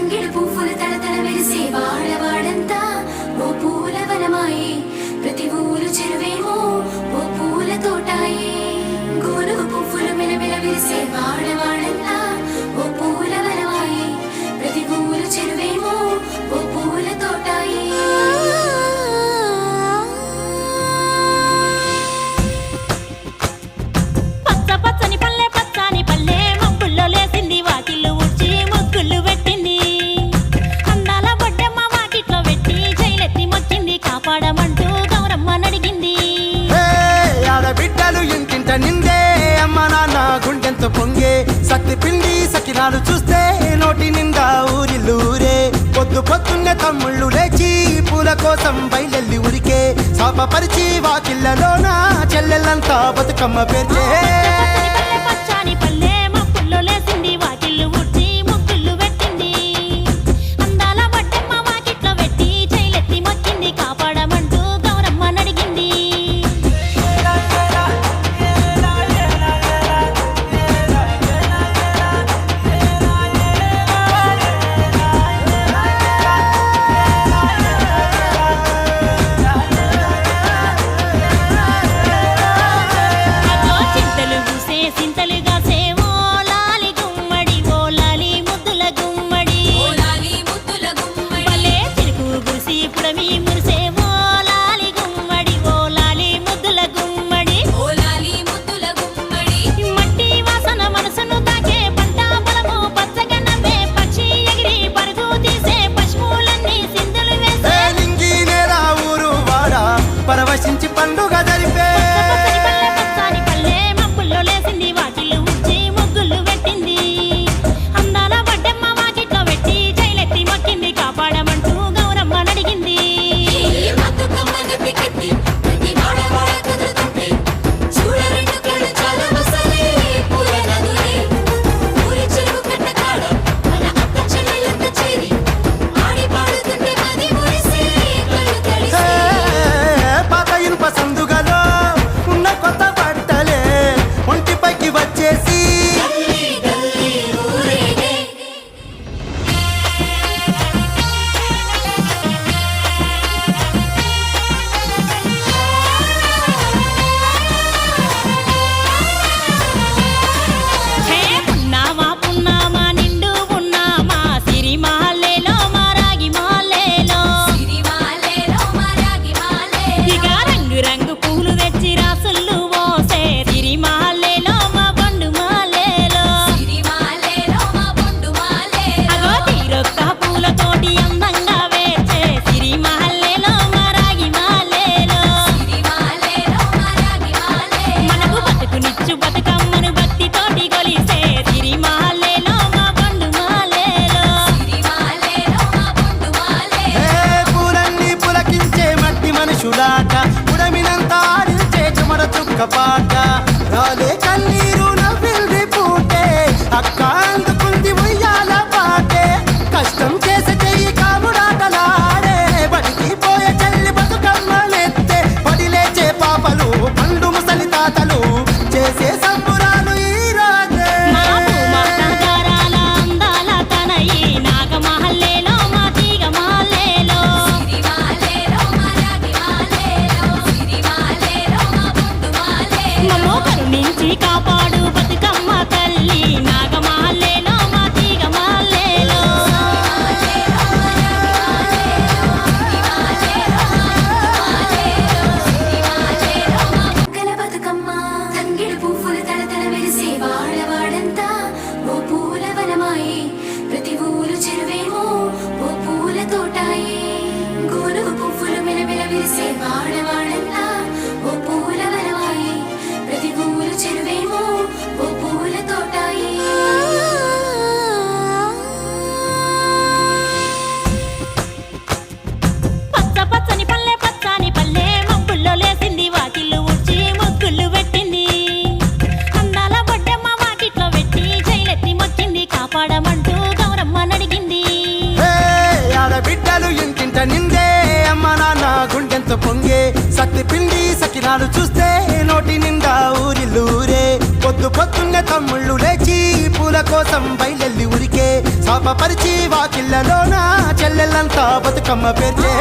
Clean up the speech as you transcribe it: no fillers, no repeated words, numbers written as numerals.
తంగిడు పువ్వులు తడతడ మెరిసే వాడవాడంతా ఓ పూల వనమాయే, ప్రతి ఊరు చెరువేమో ఓ పూల తోటాయే. గోనుగు పువ్వులు మెలమెల విరిసే వాడవాడంతా ఓ పూల వనమాయే, ప్రతి ఊరు చెరువేమో ఓ పూల తోటాయే. పచ్చ పచ్చని పల్లె పచ్చని పల్లె మబ్బుల్లో లేసింది, వాకిళ్ళు ఊడ్చి ముగ్గులు పెట్టింది. అందాల బొడ్డమ్మ వాకిట్లో పెట్టి జైలెత్తి మొక్కింది, కాపాడమంటూ గౌరమ్మ నడిగింది. ఆడబిడ్డలు ఇంటింట నిందే, అమ్మ నాన్న గుండెంతో పొంగే, సత్తి పిండి సకినాలు చూస్తే నోటి నిండా ఊరిల్లూరే. పొద్దు పొద్దున్నే తమ్ముళ్ళు లేచి పూల కోసం బయలెల్లి ఉరికే, శాపపరిచి వాకిళ్ళలోన చెల్లెళ్ళంతా బతుకమ్మ పేర్చే. పచ్చని పల్లె మబ్బుల్లో లేసింది, వాకిళ్ళు ఊడ్చి ముగ్గులు పెట్టింది. అందాల బొడ్డమ్మ వాకిట్లో పెట్టి జైలెత్తి మొక్కింది, కాపాడమంటూ గౌరమ్మ నడిగింది. చింతలు పూసే సింతలుగా సేవో లాలి గుమ్మడి, ఓ లాలి ముద్దుల గుమ్మడి, భలే చిరుకు గురిసి పుడమి మురిసే ఓ లాలి గుమ్మడి, ఓ లాలి ముద్దుల గుమ్మడి. మట్టి వాసన మనసును తాకే, పంట పొలము పచ్చగా నవ్వే, పక్షి ఎగిరి పరుగు తీసే, పశువులన్నీ సింధులు వేసే. నింగి నేల ఊరు వాడ పరవశించి పండుగ జరిపే. పచ్చని పల్లె మబ్బుల్లో లేసింది, వాకిళ్ళు ఊడ్చి ముగ్గులు పెట్టింది. అందాల బొడ్డమ్మ వాకిట్లో పెట్టి జైలెత్తి మొక్కింది, కాపాడమంటూ గౌరమ్మ నడిగింది. పాత ఇనుప సందుగలో ఉన్న కొత్త బట్టలే ఒంటిపైకి వచ్చేసి, హే పున్నామా పున్నామా నిండు పున్నామా, సిరిమాలేలో మారాగి మాలేలో, ఇక రంగు రంగు పూలు తెచ్చి రాసుళ్ళు పోసే, సిరిమాలేలో మా బండు మాలేలో. అగో తీరొక్క పూలతోటి అందంగా వేచే, సిరిమాలేలో మారాగి మాలేలో. మనకు బతుకునిచ్చు బతుకమ్మను భక్తితోటి కొలిసే, సిరిమాలేలో మా బండు మాలేలో. పూలన్నీ పులకించే మట్టి మనుషులాట, ఉడమినంతా ఆడించే చెమర చుక్క పాట, రాలే కన్నీరు నవ్వింది పూటే, అక్క అందుకుంది ఉయ్యాల పాటే. కష్టం చేసే చెయ్యి కాముడాటలాడే, బడికి పోయే చెల్లి బతుకమ్మలెత్తే, పడి లేచే పాపలు పండు ముసలి తాతలు చేసే సంబురాలు ఈ రోజే. మా భూమాత గారాల అందాల తనయి, నాగమహల్లేలో మా తీగ మాలేలో. మమ్మో కరుణించి కాపాడు బతుకమ్మ తల్లి, నాగమహల్లేలో మా తీగ మాలేలో. గల బతుకమ్మ తంగిడు పువ్వులు తడతడ మెరిసే వాడవాడంతా ఓ పూల వనమాయే, ప్రతి ఊరు చెరువేమో ఓ పూల తోటాయే. గోనుగు పువ్వులు మెలమెల విరిసే వాడవాడంతా ఓ పూల వనమాయే, ప్రతి ఊరు చెరువేమో ఓ పూల తోటాయే. పచ్చ పచ్చని పల్లె మబ్బుల్లో లేసింది, వాకిళ్ళు ఊడ్చి ముగ్గులు పెట్టింది. అందాల బొడ్డమ్మ వాకిట్లో పెట్టి జైలెత్తి మొక్కింది, కాపాడమంటూ గౌరమ్మ నడిగింది. ఆడబిడ్డలు ఇంటింట నిందే, అమ్మ నాన్న గుండెంతో పొంగే, సత్తి పిండి సకినాలు చూస్తే నోటి నిండా ఊరిల్లూరే. పొద్దు పొద్దున్నే తమ్ముళ్ళు లేచి పూల కోసం బయలెల్లి ఉరికే, పాప పరిచి వాకిళ్ళలోన చెల్లెళ్ళంతా బతుకమ్మ పేర్చే